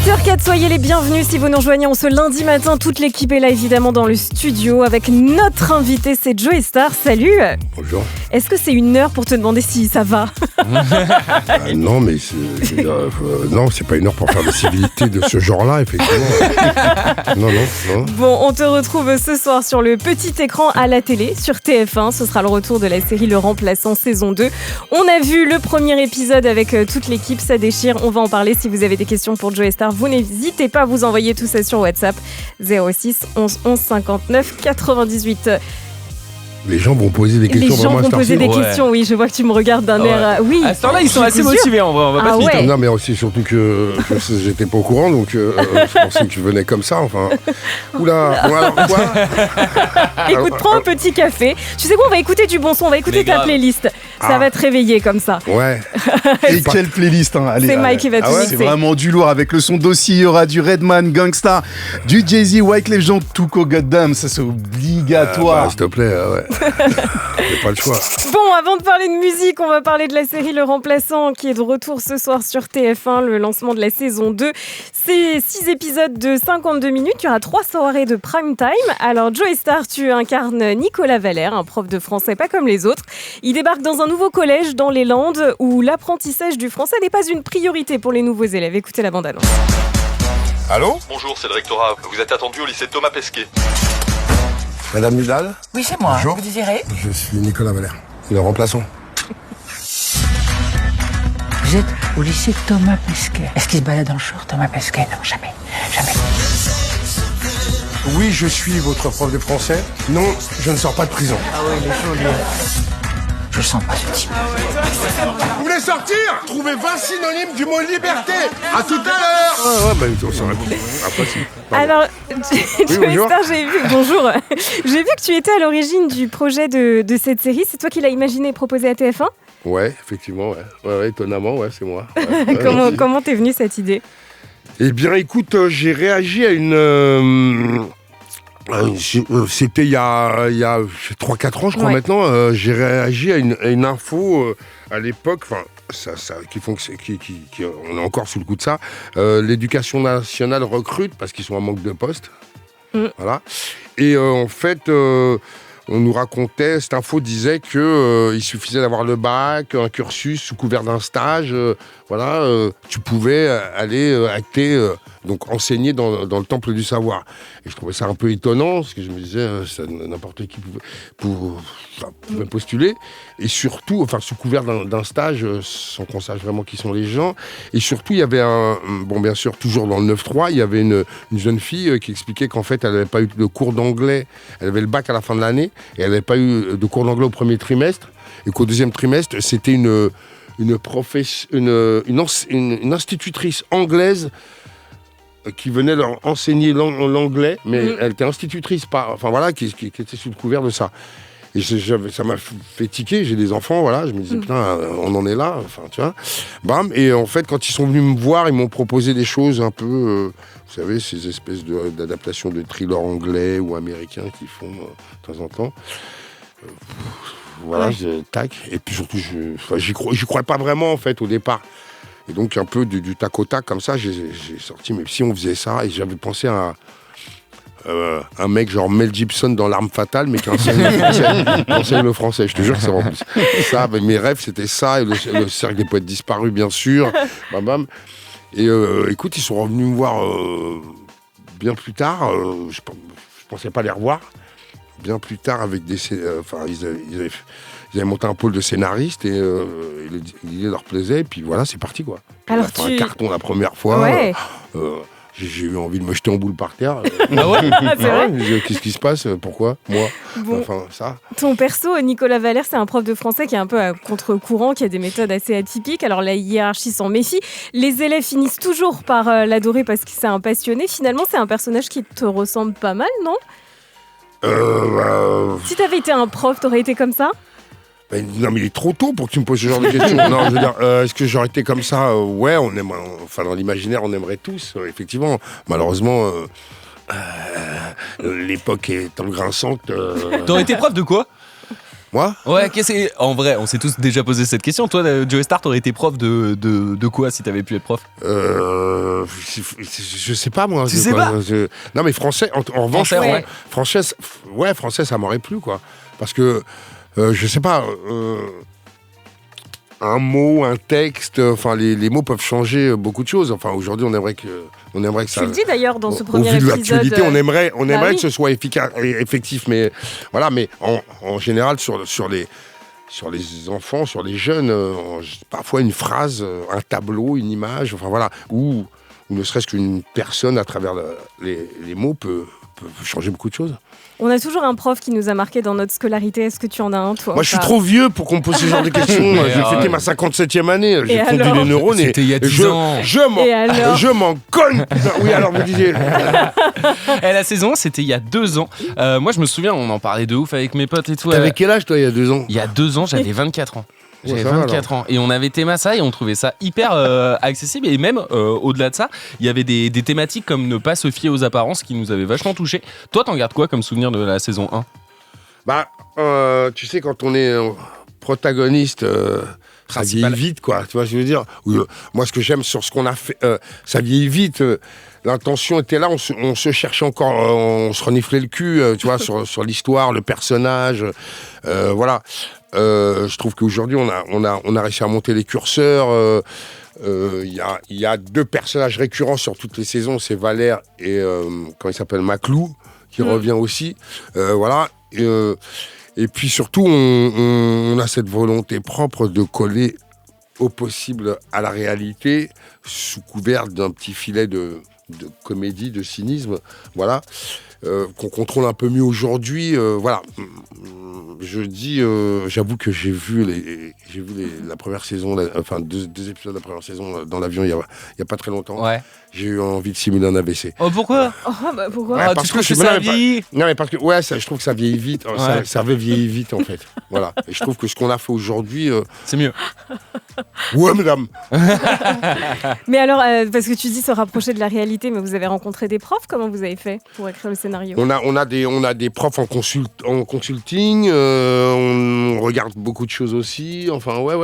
8h04, soyez les bienvenus si vous nous rejoignez ce lundi matin. Toute l'équipe est là évidemment dans le studio avec notre invité, c'est Joey Star. Salut. Bonjour. Est-ce que c'est une heure pour te demander si ça va? Non, mais non, c'est pas une heure pour faire des civilités de ce genre-là, effectivement. Non. Bon, on te retrouve ce soir sur le petit écran à la télé, sur TF1. Ce sera le retour de la série Le Remplaçant saison 2. On a vu le premier épisode avec toute l'équipe, ça déchire. On va en parler. Si vous avez des questions pour Joey Star, vous n'hésitez pas à vous envoyer tout ça sur WhatsApp 06 11 11 59 98. Les gens vont poser des questions. Les gens vont poser des questions, oui. Je vois que tu me regardes d'un air. Oui. À ce temps-là, ils sont assez motivés en vrai. On va pas se mytho. Non, mais aussi surtout que j'étais pas au courant, donc je pensais que tu venais comme ça. Enfin, oula. Bon, alors quoi? Écoute, prends un petit café. Tu sais quoi? On va écouter du bon son. On va écouter ta playlist. Ça va te réveiller comme ça. Ouais. Et quelle playlist, hein. Allez, c'est Mike qui va tout mixer. C'est vraiment du lourd avec le son d'Aussi. Il y aura du Redman, Gangsta, du Jay-Z, Wyclef Jean, Tuco, Goddamn. Ça, c'est obligatoire. S'il te plaît, ouais. J'ai pas le choix. Bon, avant de parler de musique, on va parler de la série Le Remplaçant qui est de retour ce soir sur TF1, le lancement de la saison 2. C'est 6 épisodes de 52 minutes. Il y aura 3 soirées de prime time. Alors, Joey Star, tu incarnes Nicolas Valère, un prof de français pas comme les autres. Il débarque dans un nouveau collège dans les Landes où l'apprentissage du français n'est pas une priorité pour les nouveaux élèves. Écoutez la bande-annonce. Allô ? Bonjour, c'est le rectorat. Vous êtes attendu au lycée Thomas Pesquet. Madame Nudal ? Oui, c'est moi. Bonjour. Vous désirez ? Je suis Nicolas Valère, le remplaçant. Vous êtes au lycée Thomas Pesquet. Est-ce qu'il se balade en short, Thomas Pesquet ? Non, jamais. Oui, je suis votre prof de français. Non, je ne sors pas de prison. Ah oui, il est joli. Je sens pas ce type. Vous voulez sortir ? Trouvez 20 synonymes du mot liberté. À tout à l'heure. Ouais, on s'aurait pu. Après, si. Pardon. Alors, Joey bonjour. Star, bonjour. J'ai vu que tu étais à l'origine du projet de cette série. C'est toi qui l'as imaginé et proposé à TF1 ? Ouais, effectivement, ouais, étonnamment, ouais, c'est moi. Ouais, Comment t'es venue cette idée ? Eh bien, écoute, j'ai réagi à une... c'était il y a 3-4 ans, je crois, ouais. maintenant. J'ai réagi à une info à l'époque, enfin, on est encore sous le coup de ça. L'éducation nationale recrute parce qu'ils sont en manque de postes. Voilà. Et en fait... on nous racontait, cette info disait qu'il suffisait d'avoir le bac, un cursus sous couvert d'un stage, tu pouvais aller acter, donc enseigner dans le temple du savoir. Et je trouvais ça un peu étonnant, parce que je me disais, n'importe qui pouvait postuler, et surtout, sous couvert d'un stage, sans qu'on sache vraiment qui sont les gens, et surtout, il y avait bien sûr, toujours dans le 9-3, il y avait une jeune fille qui expliquait qu'en fait, elle n'avait pas eu de cours d'anglais, elle avait le bac à la fin de l'année, et elle n'avait pas eu de cours d'anglais au premier trimestre, et qu'au deuxième trimestre, c'était une institutrice anglaise qui venait leur enseigner l'anglais, mais elle était institutrice, qui était sous le couvert de ça. Et ça m'a fait tiquer, j'ai des enfants, voilà, je me disais, putain, on en est là, tu vois. Bam, et en fait, quand ils sont venus me voir, ils m'ont proposé des choses un peu, vous savez, ces espèces d'adaptations de thrillers anglais ou américains qu'ils font de temps en temps. Tac. Et puis surtout, j'y croyais pas vraiment, en fait, au départ. Et donc, un peu du tac au tac, comme ça, j'ai sorti, mais si on faisait ça, et j'avais pensé à un mec genre Mel Gibson dans L'Arme Fatale, mais qui enseigne le français. Je te jure que c'est vraiment ça. Mes rêves, c'était ça, et le cercle des poètes disparus, bien sûr. Bam. Et écoute, ils sont revenus me voir bien plus tard. Je pensais pas les revoir. Bien plus tard, avec ils avaient monté un pôle de scénaristes et l'idée leur plaisait. Et puis voilà, c'est parti, quoi. Alors, on a fait un carton la première fois. Ouais. J'ai eu envie de me jeter en boule par terre. Ah ouais, c'est vrai. Qu'est-ce qui se passe? Pourquoi moi? Bon. Ça. Ton perso, Nicolas Valère, c'est un prof de français qui est un peu à contre-courant, qui a des méthodes assez atypiques. Alors la hiérarchie s'en méfie. Les élèves finissent toujours par l'adorer parce que c'est un passionné. Finalement, c'est un personnage qui te ressemble pas mal, non? Si t'avais été un prof, t'aurais été comme ça? Non, mais il est trop tôt pour que tu me poses ce genre de questions. Non, je veux dire, est-ce que j'aurais été comme ça? Ouais, on aime, dans l'imaginaire, on aimerait tous, effectivement. Malheureusement, l'époque est grinçante. T'aurais été prof de quoi? Moi ? Ouais, en vrai, on s'est tous déjà posé cette question. Toi, Joey Star, t'aurais été prof de quoi si t'avais pu être prof ? Je sais pas, moi. Tu sais pas ? Non, mais français, en revanche, Français, français, ça m'aurait plu, quoi. Parce que, je sais pas, un mot, un texte, enfin, les mots peuvent changer beaucoup de choses. Enfin, aujourd'hui, on aimerait que ça... Tu le dis d'ailleurs dans ce premier épisode. Au vu de l'actualité, on aimerait que ce soit efficace et effectif, mais voilà, mais en général, sur les enfants, sur les jeunes, parfois une phrase, un tableau, une image, enfin voilà, ou ne serait-ce qu'une personne à travers les mots peut changer beaucoup de choses. On a toujours un prof qui nous a marqué dans notre scolarité. Est-ce que tu en as un, toi ? Moi, je suis trop vieux pour qu'on me pose ce genre de questions. J'ai fêté ma 57e année. J'ai fondu les neurones. C'était il y a 10 ans. Je m'en cogne. Oui, alors vous disiez. La saison, c'était il y a 2 ans. Moi, je me souviens, on en parlait de ouf avec mes potes et tout. T'avais quel âge, toi, il y a 2 ans ? Il y a 2 ans, j'avais 24 ans. J'avais 24 ans et on avait théma ça et on trouvait ça hyper accessible et même au-delà de ça, il y avait des thématiques comme ne pas se fier aux apparences qui nous avaient vachement touchés. Toi, t'en gardes quoi comme souvenir de la saison 1 ? Bah, tu sais, quand on est protagoniste, ça vieillit vite, quoi. Tu vois ce que je veux dire ? Moi, ce que j'aime sur ce qu'on a fait, ça vieillit vite. L'intention était là, on se cherchait encore, on se reniflait le cul, tu vois, sur l'histoire, le personnage, voilà. Je trouve qu'aujourd'hui, on a réussi à monter les curseurs. Il y a 2 personnages récurrents sur toutes les saisons, c'est Valère et comment il s'appelle, Maclou, qui revient aussi. Voilà. Et puis surtout, on a cette volonté propre de coller au possible à la réalité, sous couvert d'un petit filet de comédie, de cynisme. Voilà. Qu'on contrôle un peu mieux aujourd'hui, voilà. Je dis, j'avoue que j'ai vu la première saison, enfin 2 épisodes de la première saison dans l'avion il y a pas très longtemps. Ouais. J'ai eu envie de simuler un AVC. Oh pourquoi ? Pourquoi ? Ouais, parce que ça vieillit. Non mais parce que je trouve que ça vieillit vite. Ça avait vieilli vite en fait. Voilà. Et je trouve que ce qu'on a fait aujourd'hui, c'est mieux. Ouais, madame. Mais alors, parce que tu dis se rapprocher de la réalité, mais vous avez rencontré des profs. Comment vous avez fait pour écrire le scénario ? On a des profs en consulting. On regarde beaucoup de choses aussi. Enfin, ouais.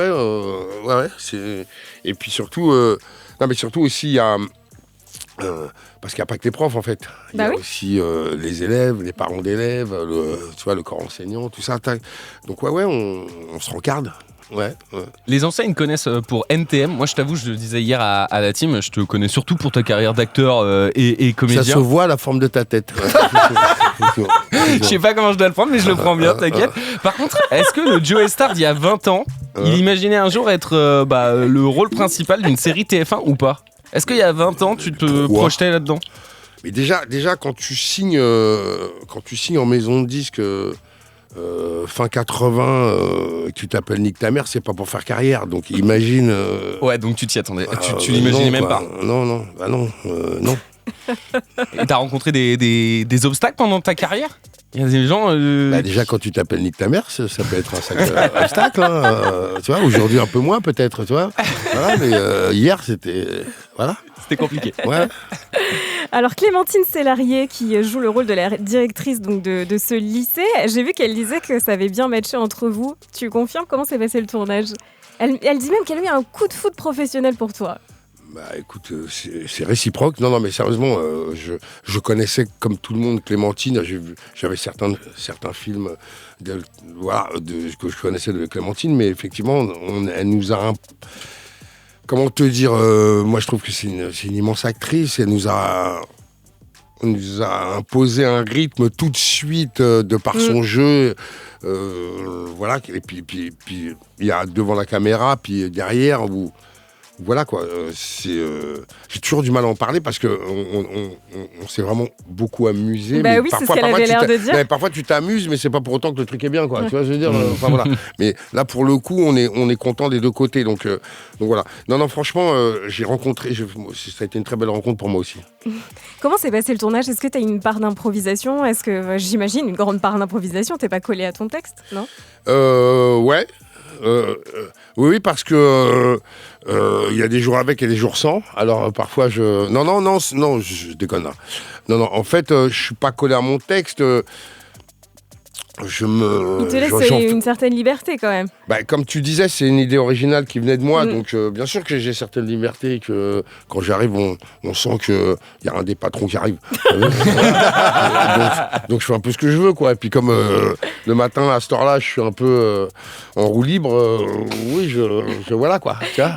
Et puis surtout, surtout aussi, il y a parce qu'il n'y a pas que les profs en fait. Il y a aussi les élèves, les parents d'élèves, le corps enseignant, tout ça. Donc on se regarde. Ouais. Les enseignes connaissent pour NTM. Moi, je t'avoue, je le disais hier à la team, je te connais surtout pour ta carrière d'acteur et comédien. Ça se voit à la forme de ta tête. Je sais pas comment je dois le prendre, mais je le prends bien, t'inquiète. Par contre, est-ce que le Joey Star d'il y a 20 ans, il imaginait un jour être le rôle principal d'une série TF1 ou pas ? Est-ce qu'il y a 20 ans, tu te projetais là-dedans ? Mais déjà, quand tu signes en maison de disque fin 80, tu t'appelles Nick ta mère, c'est pas pour faire carrière. Donc imagine. Ouais, donc tu t'y attendais. Tu l'imaginais même pas. Non. Et t'as rencontré des obstacles pendant ta carrière ? Il y a des gens. Déjà, quand tu t'appelles Nick ta mère, ça peut être un sacré obstacle. Tu vois, aujourd'hui un peu moins peut-être, tu vois. Voilà, mais hier c'était. Voilà. C'était compliqué. Ouais. Alors Clémentine Sélarié, qui joue le rôle de la directrice donc de ce lycée, j'ai vu qu'elle disait que ça avait bien matché entre vous. Tu confirmes comment s'est passé le tournage ? Elle dit même qu'elle a eu un coup de foudre professionnel pour toi. Bah écoute, c'est réciproque. Non, mais sérieusement, je connaissais comme tout le monde Clémentine. J'avais certains films que je connaissais de Clémentine, mais effectivement, elle nous a... Comment te dire, moi je trouve que c'est une immense actrice. Elle nous a imposé un rythme tout de suite de par son jeu. Voilà, et puis il y a devant la caméra, puis derrière, voilà quoi, j'ai toujours du mal à en parler parce que on s'est vraiment beaucoup amusé. Bah oui, c'est ce qu'elle avait l'air de dire. Parfois tu t'amuses, mais c'est pas pour autant que le truc est bien, quoi. Tu vois, je veux dire. Voilà. Mais là, pour le coup, on est content des deux côtés. Donc voilà. Non, franchement, j'ai rencontré. Ça a été une très belle rencontre pour moi aussi. Comment s'est passé le tournage ? Est-ce que tu as une part d'improvisation ? Est-ce que j'imagine une grande part d'improvisation ? T'es pas collé à ton texte, non ? Ouais. Oui, parce que il y a des jours avec et des jours sans. Alors parfois non, je déconne. Non, en fait, je suis pas collé à mon texte. Il te laisse une certaine liberté quand même. Bah, comme tu disais, c'est une idée originale qui venait de moi, donc bien sûr que j'ai certaines libertés et que quand j'arrive, on sent qu'il y a un des patrons qui arrive. donc je fais un peu ce que je veux, quoi. Et puis comme le matin à cette heure-là, je suis un peu en roue libre, oui, je voilà, quoi. Tu vois.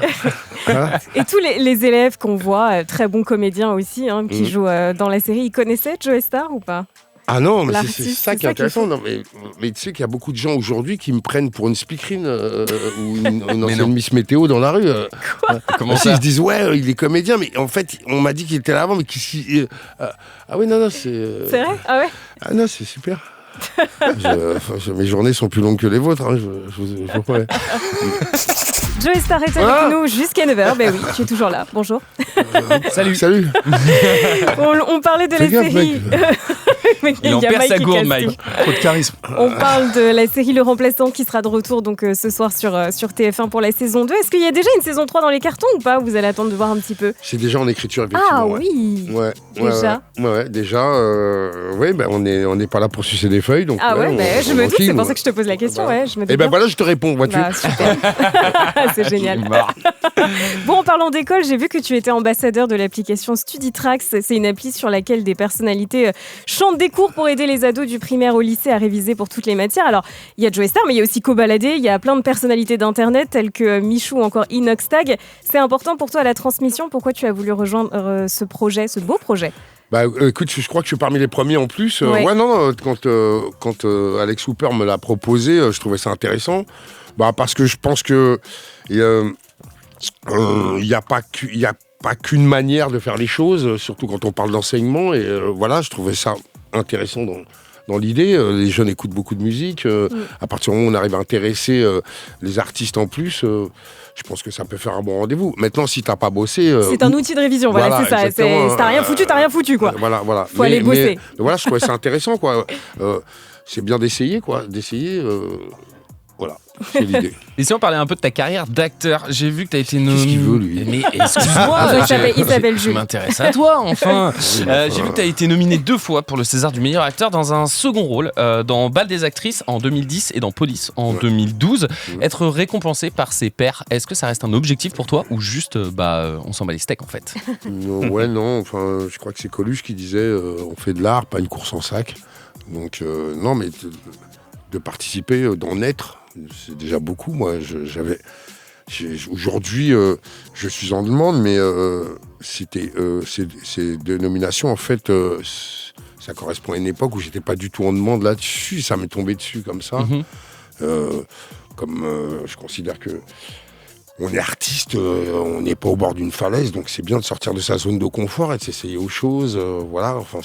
Voilà. Et tous les élèves qu'on voit, très bons comédiens aussi, qui jouent dans la série, ils connaissaient Joey Starr ou pas ? Ah non, mais c'est ça qui est intéressant. Non, mais tu sais qu'il y a beaucoup de gens aujourd'hui qui me prennent pour une speakerine ou une ancienne Miss Météo dans la rue. Quoi ? Comment ça ? Ils se disent, ouais, il est comédien, mais en fait, on m'a dit qu'il était là avant, mais ah oui, non, c'est... C'est vrai ? Ah ouais ? Ah non, c'est super. Mes journées sont plus longues que les vôtres, je vous promets. Joey Starr est avec nous jusqu'à 9h. Ben oui, tu es toujours là. Bonjour. Salut. On parlait de la série. Il en perd sa gourde, Mike. Trop de charisme. On parle de la série Le Remplaçant qui sera de retour donc ce soir sur TF1 pour la saison 2. Est-ce qu'il y a déjà une saison 3 dans les cartons ou pas ? Vous allez attendre de voir un petit peu. C'est déjà en écriture, effectivement. Ah oui. Ouais. Déjà. Ouais, déjà. Oui, ben on n'est pas là pour sucer des feuilles, donc. Ah ouais, je me doute. C'est pour ça que je te pose la question. Ouais, je me doute. Et ben voilà, je te réponds, vois-tu. Bah, super. C'est génial. Bon, en parlant d'école, j'ai vu que tu étais ambassadeur de l'application StudyTracks. C'est une appli sur laquelle des personnalités chantent des cours pour aider les ados du primaire au lycée à réviser pour toutes les matières. Alors, il y a Joey Starr, mais il y a aussi Cobaladé, il y a plein de personnalités d'internet telles que Michou ou encore Inoxtag. C'est important pour toi la transmission. Pourquoi tu as voulu rejoindre ce projet, ce beau projet ? Bah écoute, je crois que je suis parmi les premiers en plus. Ouais. Quand Alex Hooper me l'a proposé, je trouvais ça intéressant. Parce que je pense que il y a pas qu'une manière de faire les choses, surtout quand on parle d'enseignement. Et voilà, je trouvais ça intéressant dans l'idée. Les jeunes écoutent beaucoup de musique. À partir du moment où on arrive à intéresser les artistes en plus, je pense que ça peut faire un bon rendez-vous. Maintenant, si t'as pas bossé... c'est un outil de révision, voilà, c'est ça. Si t'as rien foutu, quoi. Voilà. Faut aller bosser. Mais, voilà, je trouvais ça intéressant, quoi. C'est bien d'essayer, quoi. Voilà, c'est l'idée. Et si on parlait un peu de ta carrière d'acteur, j'ai vu que tu as été nommé. Qu'est-ce qu'il veut, lui ? Mais excuse-moi, il s'appelle Jules. Je m'intéresse à toi, enfin. J'ai vu que tu as été nominé 2 fois pour le César du meilleur acteur dans un second rôle, dans Bal des actrices en 2010 et dans Police en 2012. Être récompensé par ses pairs, est-ce que ça reste un objectif pour toi ou juste, on s'en bat les steaks en fait ? Non. Enfin, je crois que c'est Coluche qui disait on fait de l'art, pas une course en sac. Donc, non, mais de participer, d'en être. C'est déjà beaucoup. Moi, aujourd'hui, je suis en demande, mais ces 2 nominations, en fait, ça correspond à une époque où j'étais pas du tout en demande là-dessus. Ça m'est tombé dessus comme ça. Je considère que on est artiste, on n'est pas au bord d'une falaise, donc c'est bien de sortir de sa zone de confort et de s'essayer aux choses. Voilà, enfin,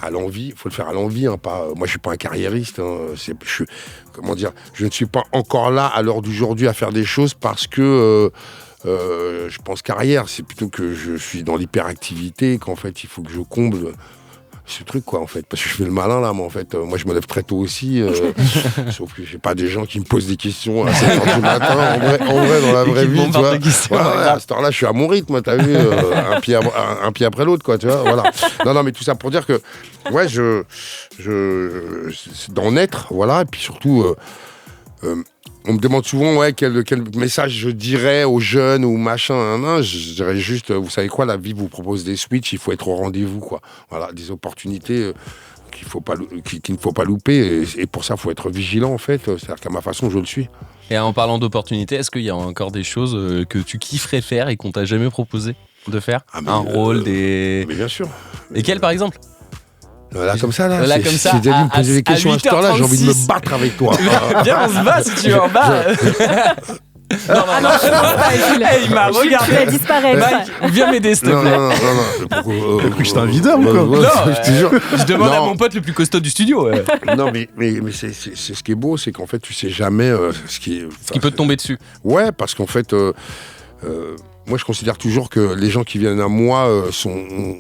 à l'envie, il faut le faire à l'envie. Moi, je suis pas un carriériste. Je ne suis pas encore là à l'heure d'aujourd'hui à faire des choses parce que je pense carrière. C'est plutôt que je suis dans l'hyperactivité, qu'en fait, il faut que je comble ce truc, quoi, en fait, parce que je fais le malin là, mais en fait, moi je me lève très tôt aussi, sauf que j'ai pas des gens qui me posent des questions à 7h du matin, en vrai, dans la vraie vie, tu vois. À cette heure-là, je suis à mon rythme, t'as vu, un pied après l'autre, quoi, tu vois, voilà. Non, mais tout ça pour dire que, ouais, c'est d'en être, voilà, et puis surtout, on me demande souvent quel message je dirais aux jeunes ou machin. Je dirais juste, vous savez quoi, la vie vous propose des switches, il faut être au rendez-vous, quoi. Voilà, des opportunités qu'il ne faut pas louper. Et pour ça, il faut être vigilant, en fait. C'est-à-dire qu'à ma façon, je le suis. Et en parlant d'opportunités, est-ce qu'il y a encore des choses que tu kifferais faire et qu'on t'a jamais proposé de faire ? Un rôle, des... Mais bien sûr. Et quel, par exemple ? Là, comme ça, si Denis me posait des questions à cette heure-là, j'ai envie de me battre avec toi. Viens, on se bat si tu veux en bas. Non, il m'a regardé. Tu vas disparaître. Mike, viens m'aider, s'il te plaît. Non. J'étais un videur ou quoi ? Non, je te jure. Je demande à mon pote le plus costaud du studio. Non, mais c'est ce qui est beau, c'est qu'en fait, tu sais jamais ce qui peut te tomber dessus. Ouais, parce qu'en fait, moi, je considère toujours que les gens qui viennent à moi sont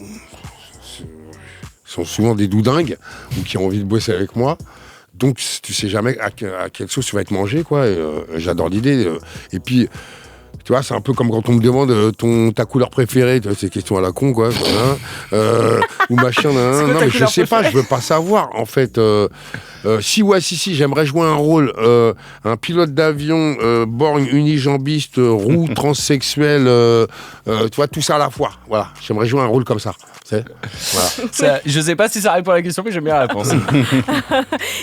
souvent des doudingues ou qui ont envie de bosser avec moi. Donc, tu sais jamais à quelle sauce tu vas être mangé, quoi. Et, j'adore l'idée. Et puis, Tu vois, c'est un peu comme quand on me demande ta couleur préférée, tu vois, c'est question à la con, quoi. Ou machin. Non, mais je sais pas, je veux pas savoir, en fait. Si, j'aimerais jouer un rôle, un pilote d'avion, borgne, unijambiste, roux, transsexuel, tu vois, tout ça à la fois. Voilà, j'aimerais jouer un rôle comme ça. Voilà. Je sais pas si ça répond à la question, mais j'aime bien la réponse.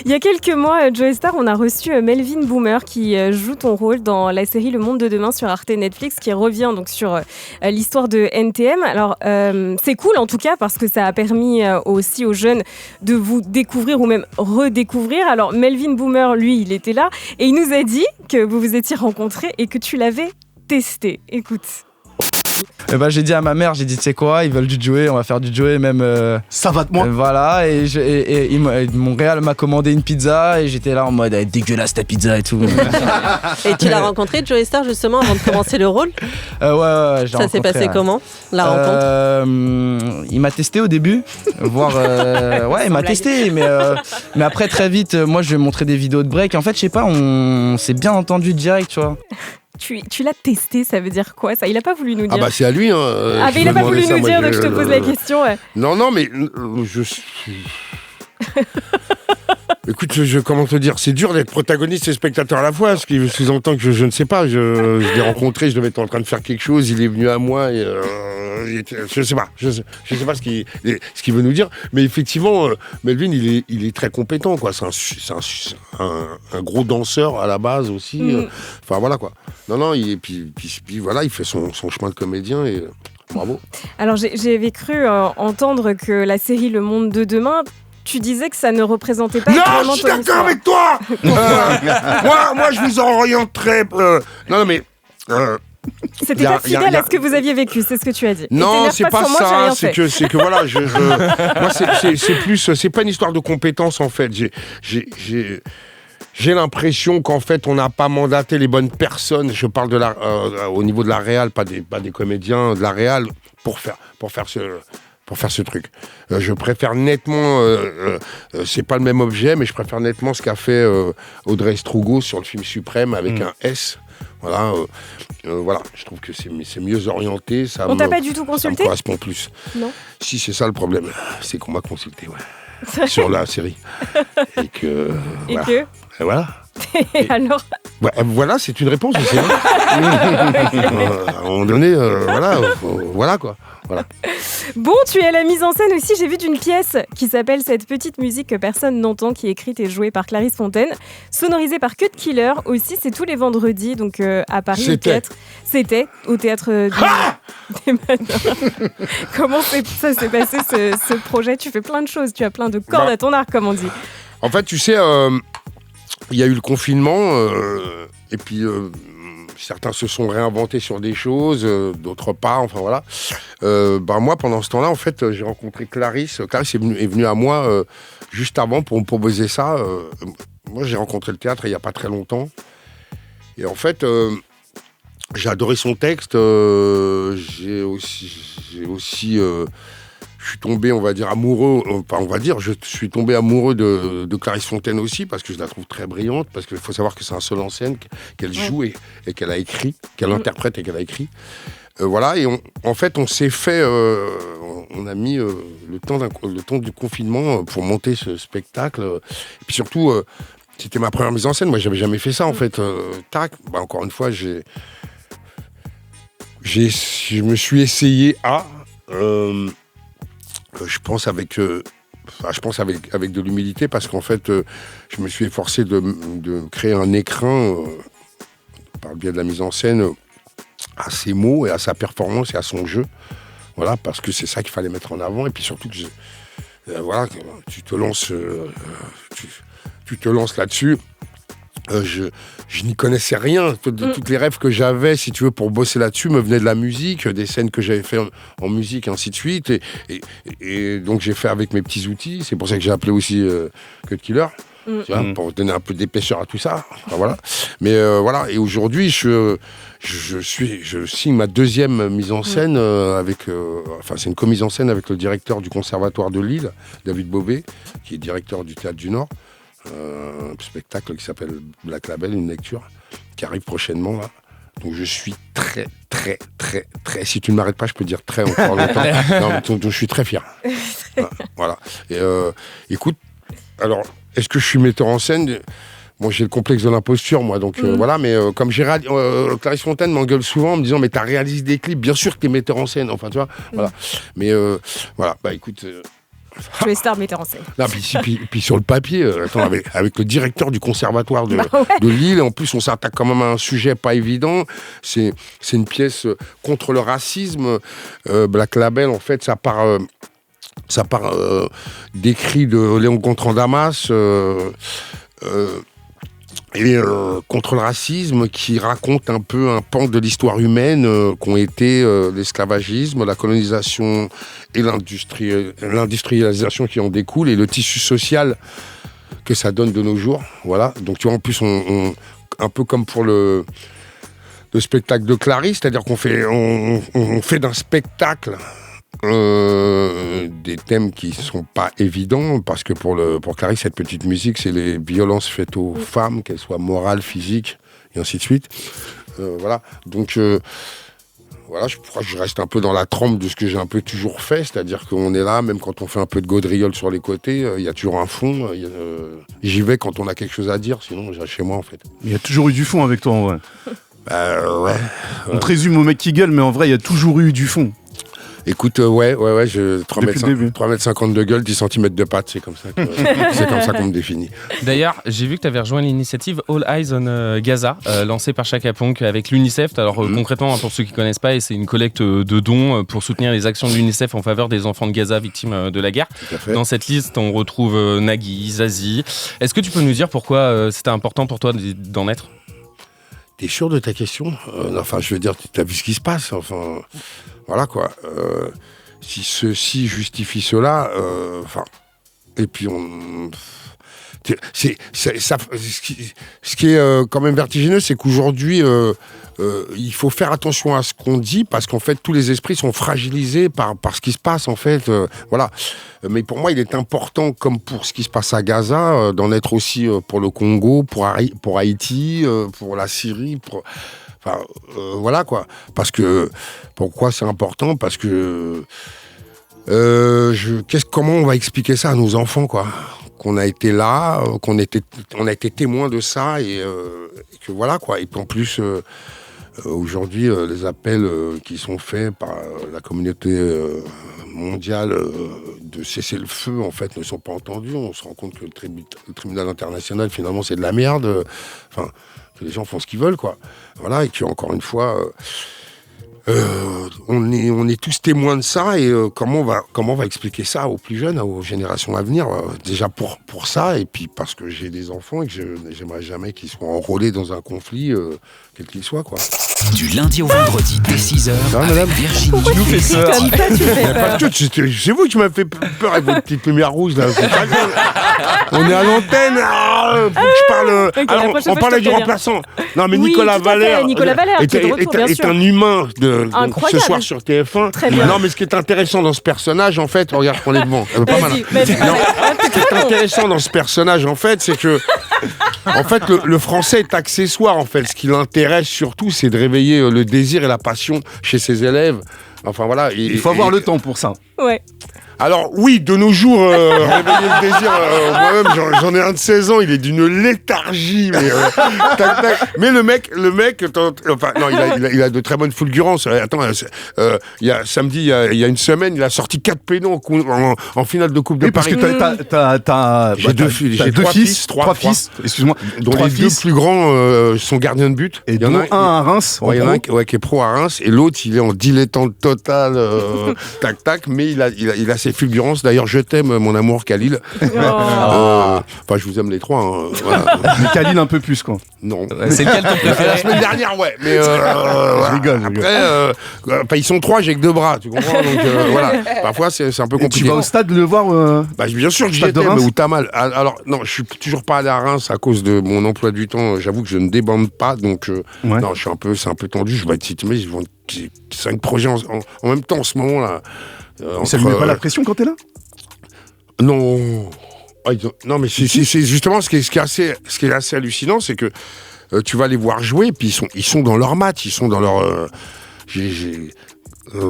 Il y a quelques mois, Joey Star, on a reçu Melvin Boomer qui joue ton rôle dans la série Le Monde de Demain sur Arte Netflix, qui revient donc sur l'histoire de NTM. Alors, c'est cool en tout cas parce que ça a permis aussi aux jeunes de vous découvrir ou même redécouvrir. Alors, Melvin Boomer, lui, il était là et il nous a dit que vous vous étiez rencontrés et que tu l'avais testé. Écoute. Et bah, j'ai dit à ma mère, j'ai dit, tu sais quoi, ils veulent du Joey, on va faire du Joey, même. Ça va de moi. Voilà, et mon réal m'a commandé une pizza et j'étais là en mode dégueulasse ta pizza et tout. Et tu l'as rencontré, Joey Star, justement, avant de commencer le rôle? Ouais, ça s'est passé comment, la rencontre? Il m'a testé au début, voir. Ouais, il m'a testé, mais après, très vite, moi, je lui ai montré des vidéos de break. En fait, je sais pas, on s'est bien entendu direct, tu vois. Tu l'as testé, ça veut dire quoi ça? Il a pas voulu nous dire. Ah bah c'est à lui. Mais il a pas voulu nous dire, donc je te pose la question. Ouais. Non, mais écoute, comment te dire, c'est dur d'être protagoniste et spectateur à la fois, ce qui sous-entend que je ne sais pas, je l'ai rencontré, je devais être en train de faire quelque chose, il est venu à moi et je sais pas ce qu'il veut nous dire, mais effectivement, Melvin, il est très compétent, quoi. C'est un gros danseur à la base aussi. Enfin voilà quoi. Non, puis voilà, il fait son chemin de comédien et bravo. Alors j'avais cru entendre que la série Le Monde de Demain, tu disais que ça ne représentait pas vraiment ton histoire. Non, je suis d'accord avec toi. Moi, je vous orienterai. Non, mais. C'était pas fidèle à ce que vous aviez vécu, c'est ce que tu as dit. Non, c'est pas ça. C'est que voilà, moi, c'est plus. C'est pas une histoire de compétences en fait. J'ai l'impression qu'en fait, on n'a pas mandaté les bonnes personnes. Je parle au niveau de la réal, pas des comédiens, de la réal pour faire ce truc. Je préfère nettement, c'est pas le même objet, mais je préfère nettement ce qu'a fait Audrey Strugo sur le film Suprême avec un S. Voilà, je trouve que c'est mieux orienté. On t'a pas du tout consulté ? Ça me correspond plus. Non. Si, c'est ça le problème, c'est qu'on m'a consulté, ouais, sur la série. Et que. Et voilà. Et alors ? Voilà, c'est une réponse aussi. À un moment donné, voilà quoi. Voilà. Bon, tu es à la mise en scène aussi, j'ai vu d'une pièce qui s'appelle Cette petite musique que personne n'entend, qui est écrite et jouée par Clarisse Fontaine, sonorisée par Cut Killer aussi, c'est tous les vendredis, donc à Paris au théâtre. C'était au théâtre des Manors. Comment ça s'est passé ce projet? Tu fais plein de choses, tu as plein de cordes à ton arc, comme on dit. En fait, tu sais, il y a eu le confinement, et puis certains se sont réinventés sur des choses, d'autres pas, enfin voilà. Moi, pendant ce temps-là, en fait, j'ai rencontré Clarisse. Clarisse est venue à moi juste avant pour me proposer ça. Moi, j'ai rencontré le théâtre il n'y a pas très longtemps. Et en fait, j'ai adoré son texte. Je suis tombé, on va dire, amoureux, je suis tombé amoureux de Clarisse Fontaine aussi, parce que je la trouve très brillante, parce qu'il faut savoir que c'est un seul en scène qu'elle joue et qu'elle a écrit, qu'elle interprète et qu'elle a écrit. Voilà, et en fait, on s'est fait, on a mis le temps du confinement pour monter ce spectacle. Et puis surtout, c'était ma première mise en scène, moi j'avais jamais fait ça en fait. Encore une fois, je me suis essayé à... je pense avec de l'humilité, parce qu'en fait, je me suis efforcé de créer un écrin par le biais de la mise en scène à ses mots et à sa performance et à son jeu. Voilà, parce que c'est ça qu'il fallait mettre en avant. Et puis surtout que tu te lances là-dessus. Je n'y connaissais rien. Toutes les rêves que j'avais, si tu veux, pour bosser là-dessus, me venaient de la musique, des scènes que j'avais fait en musique, et ainsi de suite. Et donc, j'ai fait avec mes petits outils. C'est pour ça que j'ai appelé aussi Cut Killer, tu vois, pour donner un peu d'épaisseur à tout ça. Enfin, voilà. Mais voilà. Et aujourd'hui, je signe ma deuxième mise en scène c'est une co-mise en scène avec le directeur du Conservatoire de Lille, David Bobet, qui est directeur du Théâtre du Nord. Un spectacle qui s'appelle Black Label, une lecture qui arrive prochainement là. Donc je suis très, si tu ne m'arrêtes pas, je peux dire très encore longtemps. Non, mais donc, je suis très fier. Voilà. Et, écoute, alors, est-ce que je suis metteur en scène ? Moi, j'ai le complexe de l'imposture, moi, donc voilà. Mais comme Clarisse Fontaine m'engueule souvent en me disant, mais t'as réalisé des clips, bien sûr que t'es metteur en scène, enfin, tu vois. Voilà. Mais voilà, bah écoute. Joey Starr, metteur en scène. Non, puis sur le papier, attends, avec le directeur du conservatoire de Lille, en plus on s'attaque quand même à un sujet pas évident. C'est une pièce contre le racisme. Black Label, en fait, ça part d'écrits de Léon Gontran-Damas et contre le racisme, qui raconte un peu un pan de l'histoire humaine qu'ont été l'esclavagisme, la colonisation et l'industrialisation qui en découle, et le tissu social que ça donne de nos jours. Voilà. Donc tu vois, en plus, on un peu comme pour le spectacle de Clarisse, c'est-à-dire qu'on fait d'un spectacle des thèmes qui sont pas évidents, parce que pour Clarisse, cette petite musique, c'est les violences faites aux femmes, qu'elles soient morales, physiques, et ainsi de suite. Voilà. Donc voilà, je crois que je reste un peu dans la trempe de ce que j'ai un peu toujours fait, c'est-à-dire qu'on est là, même quand on fait un peu de gaudriole sur les côtés, il y a toujours un fond. J'y vais quand on a quelque chose à dire, sinon je reste chez moi, en fait. Il y a toujours eu du fond avec toi, en vrai. Ouais. On te résume au mec qui gueule, mais en vrai, il y a toujours eu du fond. Écoute, ouais, 3,50 m de gueule, 10 cm de patte, c'est comme ça qu'on me définit. D'ailleurs, j'ai vu que tu avais rejoint l'initiative All Eyes on Gaza, lancée par Chaka Ponk avec l'UNICEF. Alors concrètement, pour ceux qui ne connaissent pas, c'est une collecte de dons pour soutenir les actions de l'UNICEF en faveur des enfants de Gaza victimes de la guerre. Dans cette liste, on retrouve Nagui, Zazie. Est-ce que tu peux nous dire pourquoi c'était important pour toi d'en être ? T'es sûr de ta question ? Enfin, je veux dire, tu as vu ce qui se passe, enfin... Voilà quoi. Si ceci justifie cela, enfin. Et puis ce qui est quand même vertigineux, c'est qu'aujourd'hui, il faut faire attention à ce qu'on dit, parce qu'en fait, tous les esprits sont fragilisés par ce qui se passe, en fait. Voilà. Mais pour moi, il est important, comme pour ce qui se passe à Gaza, d'en être aussi pour le Congo, pour Haïti, pour la Syrie, Enfin, voilà quoi. Parce que pourquoi c'est important ? Parce que comment on va expliquer ça à nos enfants, quoi ? Qu'on a été là, on a été témoin de ça, et que voilà quoi. Et puis en plus, aujourd'hui, les appels qui sont faits par la communauté mondiale de cesser le feu, en fait, ne sont pas entendus. On se rend compte que le tribunal international, finalement, c'est de la merde. Enfin, que les gens font ce qu'ils veulent, quoi. Voilà, et qu'encore une fois, on est tous témoins de ça, et comment on va expliquer ça aux plus jeunes, aux générations à venir, déjà pour ça, et puis parce que j'ai des enfants et que j'aimerais jamais qu'ils soient enrôlés dans un conflit, quel qu'il soit, quoi. Du lundi au vendredi, dès 6h, avec Virginie. Tu nous fais peur. C'est vous qui m'avez fait peur avec votre petite lumière rouge, là. On est à l'antenne. Faut que je parle. Alors, on parlait du remplaçant. Non, mais oui, Nicolas Valère est un humain incroyable. Ce soir sur TF1. Très bien. Non, mais ce qui est intéressant dans ce personnage, en fait, regarde qu'on est devant. Pas mal. Ce qui est intéressant dans ce personnage, en fait, c'est que en fait, le français est accessoire, en fait. Ce qui l'intéresse surtout, c'est de réveiller le désir et la passion chez ses élèves. Enfin, voilà. Il faut avoir le temps pour ça. Ouais. Alors oui, de nos jours, réveiller le désir, moi-même, j'en ai un de 16 ans, il est d'une léthargie, mais tac, tac. Mais le mec, enfin non, il a de très bonnes fulgurances. Attends, samedi, il y a une semaine, il a sorti 4 pénaux en finale de Coupe de Paris. Parce que j'ai trois fils, excuse-moi, dont les deux plus grands sont gardiens de but. Et il y en a un à Reims. Il y en a un qui est pro à Reims, et l'autre, il est en dilettante total, tac, tac, mais il a ses fulgurances. D'ailleurs, je t'aime, mon amour, Khalil. Enfin, je vous aime les trois. Hein, voilà. Mais Khalil un peu plus, quoi. Non. C'est lequel ton préféré ? La semaine dernière, ouais. Mais je rigole. Après, ils sont 3, j'ai que 2 bras, tu comprends ? Donc voilà. Parfois, c'est un peu compliqué. Et tu vas au stade le voir bien sûr que j'y étais, mais où t'as mal. Alors, non, je suis toujours pas allé à Reims à cause de mon emploi du temps. J'avoue que je ne débande pas, donc non, c'est un peu tendu. Je vais être situé, j'ai 5 projets en même temps en ce moment-là. Ça ne met pas la pression quand t'es là ? Non. Non, mais c'est justement ce qui est assez hallucinant, c'est que tu vas les voir jouer, puis ils sont dans leur match, ils sont dans leur...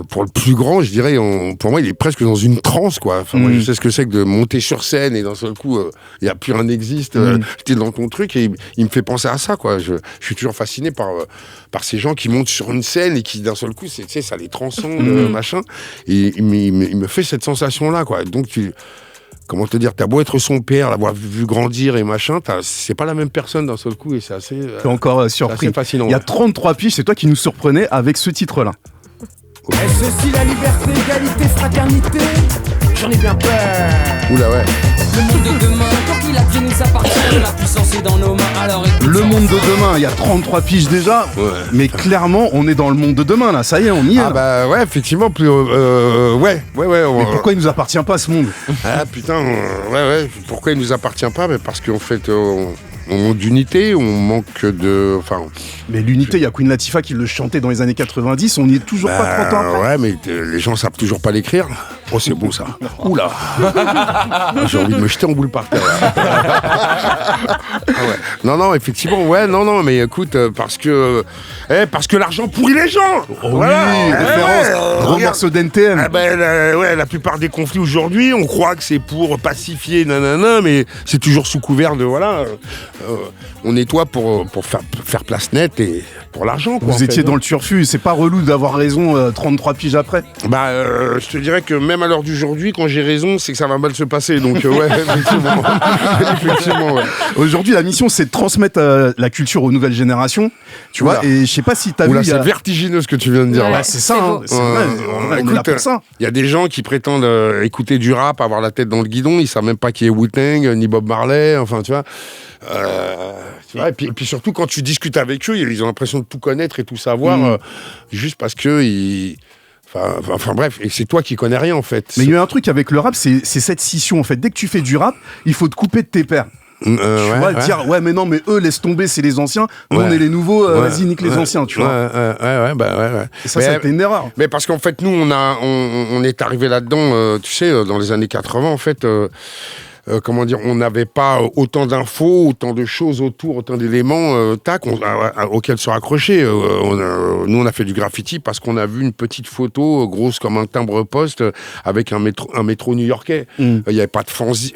pour le plus grand, je dirais, pour moi, il est presque dans une transe, quoi. Enfin, moi, je sais ce que c'est que de monter sur scène et d'un seul coup, il n'y a plus rien n'existe. T'es dans ton truc et il me fait penser à ça, quoi. Je suis toujours fasciné par ces gens qui montent sur une scène et qui, d'un seul coup, ça les transcende, machin. Et il me fait cette sensation-là, quoi. Donc, comment te dire, t'as beau être son père, l'avoir vu grandir et machin, c'est pas la même personne d'un seul coup et c'est assez... T'es encore surpris. Assez fascinant. Il y a 33 piges, c'est toi qui nous surprenais avec ce titre-là. Est-ce aussi la liberté, égalité, fraternité? J'en ai bien peur. Oula, ouais. Le monde de demain, quand il a dit nous appartient, la puissance est dans nos mains. Alors le monde de demain, il y a 33 piges déjà, mais clairement, on est dans le monde de demain là. Ça y est, on y est. Ah bah ouais, effectivement. Ouais. Mais pourquoi il nous appartient pas ce monde? Ah putain, ouais. Pourquoi il nous appartient pas? Mais parce qu'en fait, on manque d'unité, on manque de... Mais l'unité, il y a Queen Latifah qui le chantait dans les années 90, on n'y est toujours pas 30 ans après. Ouais, mais les gens savent toujours pas l'écrire. Oh, c'est bon ça. Oula. J'ai envie de me jeter en boule par terre. Ouais. Non, effectivement, ouais, non, mais écoute, parce que l'argent pourrit les gens. Oh voilà. Oui, référence. Gros morceau d'NTM. La plupart des conflits aujourd'hui, on croit que c'est pour pacifier, nanana, mais c'est toujours sous couvert de on nettoie pour faire place nette et pour l'argent. Vous étiez dans le turfu, c'est pas relou d'avoir raison 33 piges après? Je te dirais que même à l'heure d'aujourd'hui, quand j'ai raison, c'est que ça va mal se passer. Donc ouais, effectivement, ouais. Aujourd'hui, la mission, c'est de transmettre la culture aux nouvelles générations. Tu vois, et je sais pas si t'as vu... C'est vertigineux ce que tu viens de dire. Ouais, c'est ça, hein, c'est vrai, on est là pour ça. Il y a des gens qui prétendent écouter du rap, avoir la tête dans le guidon, ils savent même pas qui est Wu-Tang, ni Bob Marley, enfin tu vois. Et puis surtout quand tu discutes avec eux, ils ont l'impression de tout connaître et tout savoir, juste parce que Enfin bref, et c'est toi qui connais rien en fait. Mais il y a un truc avec le rap, c'est cette scission en fait. Dès que tu fais du rap, il faut te couper de tes pairs. Dire mais non, mais eux laisse tomber, c'est les anciens, nous on est les nouveaux, vas-y nique les anciens, tu vois. Et ça a été une erreur. Mais parce qu'en fait nous on est arrivé là-dedans, tu sais, dans les années 80 en fait. On n'avait pas autant d'infos, autant de choses autour, autant d'éléments auxquels se raccrocher. Nous, on a fait du graffiti parce qu'on a vu une petite photo grosse comme un timbre-poste avec un métro new-yorkais. Il n'y avait pas de fanzine,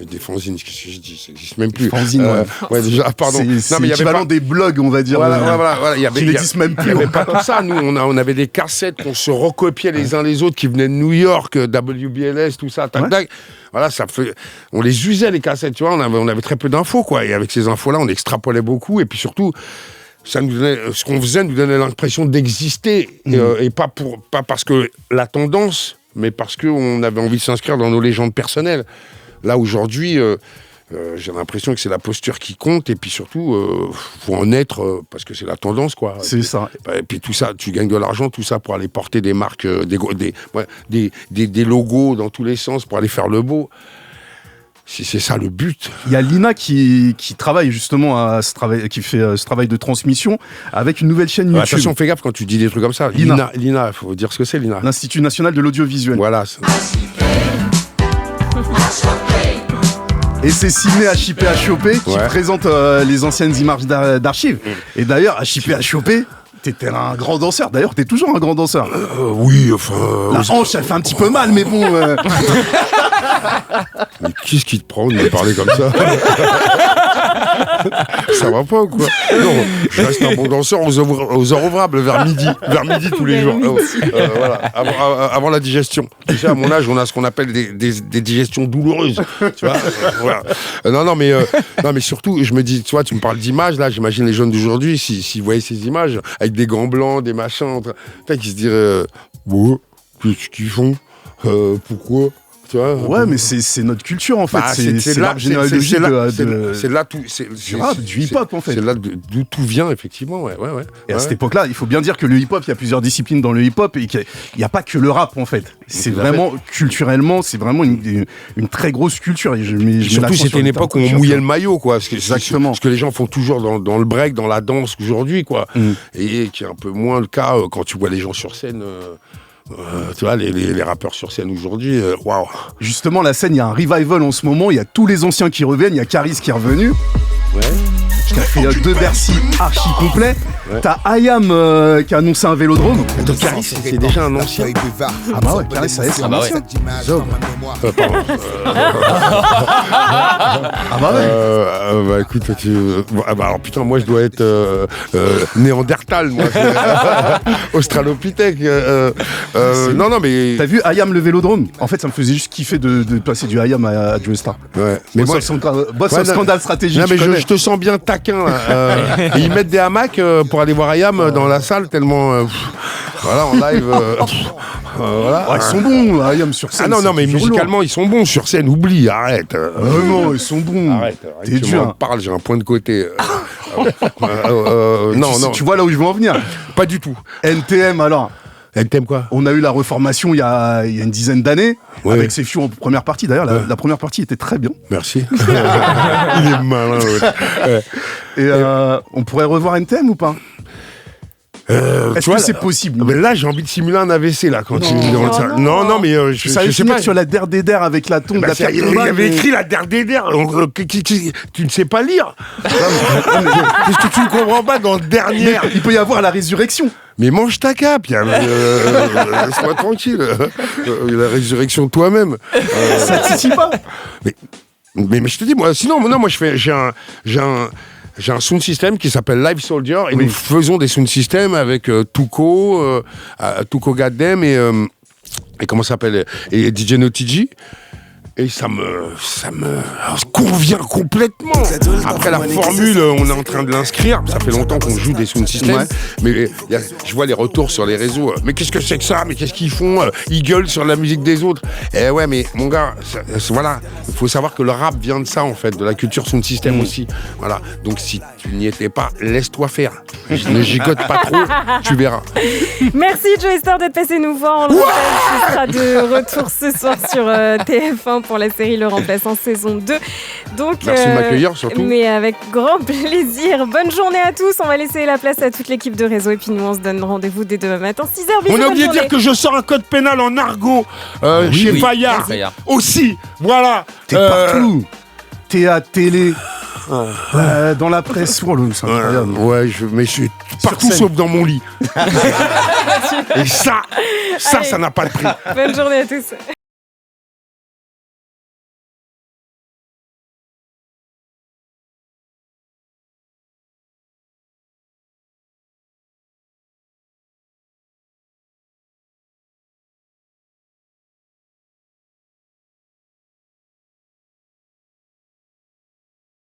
des fanzines, qu'est-ce que je dis, ça n'existe même plus. Fanzine, déjà, pardon. C'est l'équivalent des blogs, on va dire. Qui n'existent même plus. Il n'y avait pas tout ça. Nous, on avait des cassettes qu'on se recopiait les uns les autres qui venaient de New York, WBLS, tout ça, tac. Voilà, on les usait les cassettes, tu vois, on avait très peu d'infos, quoi. Et avec ces infos-là, on extrapolait beaucoup. Et puis surtout, ce qu'on faisait nous donnait l'impression d'exister. Et pas parce que la tendance, mais parce qu'on avait envie de s'inscrire dans nos légendes personnelles. Là, aujourd'hui... j'ai l'impression que c'est la posture qui compte et puis surtout faut en être parce que c'est la tendance, quoi. C'est ça. Et puis tout ça, tu gagnes de l'argent, tout ça pour aller porter des marques, des logos dans tous les sens pour aller faire le beau. C'est ça le but. Il y a Lina qui travaille justement qui fait ce travail de transmission avec une nouvelle chaîne YouTube. Attention, fais gaffe quand tu dis des trucs comme ça. Lina, faut dire ce que c'est, Lina. L'Institut national de l'audiovisuel. Voilà. Et c'est Sidney HIP-HOP qui présente les anciennes images d'archives. Et d'ailleurs, HIP-HOP, t'étais un grand danseur. D'ailleurs, t'es toujours un grand danseur. Oui, enfin... La hanche, elle fait un petit peu mal, mais bon... Mais qu'est-ce qui te prend de me parler comme ça? Ça va pas ou quoi? Non, je reste un bon danseur aux heures ouvrables vers midi tous les jours. Voilà, avant la digestion. Tu sais, à mon âge, on a ce qu'on appelle des digestions douloureuses. Tu vois, voilà. Non, mais surtout, je me dis, tu vois, tu me parles d'images, là, j'imagine les jeunes d'aujourd'hui, s'ils voyaient ces images, avec des gants blancs, des machins, peut-être qu'ils se diraient, qu'est-ce qu'ils font? Pourquoi? Tu vois, ouais, mais c'est notre culture en fait. C'est l'arbre généalogique c'est là tout. C'est du hip-hop en fait. C'est là d'où tout vient effectivement. Ouais. Et à cette époque-là, il faut bien dire que le hip-hop, il y a plusieurs disciplines dans le hip-hop et qu'il n'y a pas que le rap en fait. C'est vraiment culturellement, c'est vraiment une très grosse culture. Et surtout, c'était une époque où on mouillait le maillot, quoi. Exactement. Ce que les gens font toujours dans le break, dans la danse aujourd'hui, quoi. Et qui est un peu moins le cas quand tu vois les gens sur scène. Tu vois, les rappeurs sur scène aujourd'hui, waouh. Justement, la scène, il y a un revival en ce moment, il y a tous les anciens qui reviennent, il y a Caris qui est revenu. Ouais. qui a fait 2 Bercy archi complets. T'as Ayam qui a annoncé un vélodrome. Donc Caris, c'est déjà un ancien. Ah bah ouais, Caris, ça y est, c'est un ancien. Ah bah ouais. Bah écoute, alors putain, moi je dois être Néandertal, moi. Australopithèque. Non, mais. T'as vu Ayam le vélodrome? En fait, ça me faisait juste kiffer de passer du Ayam à Joe Star. Ouais. Mais moi, scandale stratégique. Non, mais je te sens bien taquin là. Et ils mettent des hamacs pour aller voir Ayam dans la salle tellement. Voilà, en live. Voilà. Ils sont bons, Ayam sur scène. Ah non, mais musicalement, ils sont bons sur scène. Oublie, arrête. Non, ils sont bons. Arrête. T'es dur. Parle, j'ai un point de côté. Non. Tu vois là où je veux en venir? Pas du tout. NTM alors. NTM quoi? On a eu la reformation il y a une dizaine d'années, avec ses fions en première partie. D'ailleurs, la première partie était très bien. Merci. Il est malin. Et on pourrait revoir NTM ou pas? Est-ce que c'est possible? Mais là, j'ai envie de simuler un AVC là quand tu me demandes ça. Non, mais je sais pas. Sur la der des der avec la tombe. Il y avait écrit la der des der. Tu ne sais pas lire. Qu'est-ce que tu ne comprends pas dans dernière? Il peut y avoir la résurrection. Mais mange ta cape, laisse-moi tranquille. La résurrection de toi-même. Ça te titille pas? Mais je te dis, moi, sinon, moi, j'ai un sound system qui s'appelle Live Soldier et nous faisons des sound systems avec Tuco Goddamn et comment ça s'appelle, et DJ Notiji. Et ça me convient complètement. Après la formule, on est en train de l'inscrire. Ça fait longtemps qu'on joue des sound systems. Mais je vois les retours sur les réseaux. Mais qu'est-ce que c'est que ça? Mais qu'est-ce qu'ils font? Ils gueulent sur la musique des autres. Eh ouais, mais mon gars, voilà. Il faut savoir que le rap vient de ça, en fait, de la culture sound system aussi. Voilà. Donc si tu n'y étais pas, laisse-toi faire. Ne gigote pas trop, tu verras. Merci Joe Star d'être passé nous voir. On le rappelle, tu seras de retour ce soir sur TF1 pour la série Le Remplaçant saison 2. Donc, merci de m'accueillir surtout. Mais avec grand plaisir. Bonne journée à tous. On va laisser la place à toute l'équipe de Réseau et puis nous on se donne rendez-vous dès demain matin 6h. On a oublié de dire que je sors un code pénal en argot chez Fayard aussi. Voilà. T'es partout. T'es à télé. Dans la presse, c'est incroyable. Mais je suis partout sauf dans mon lit. Et ça n'a pas de prix. Bonne journée à tous.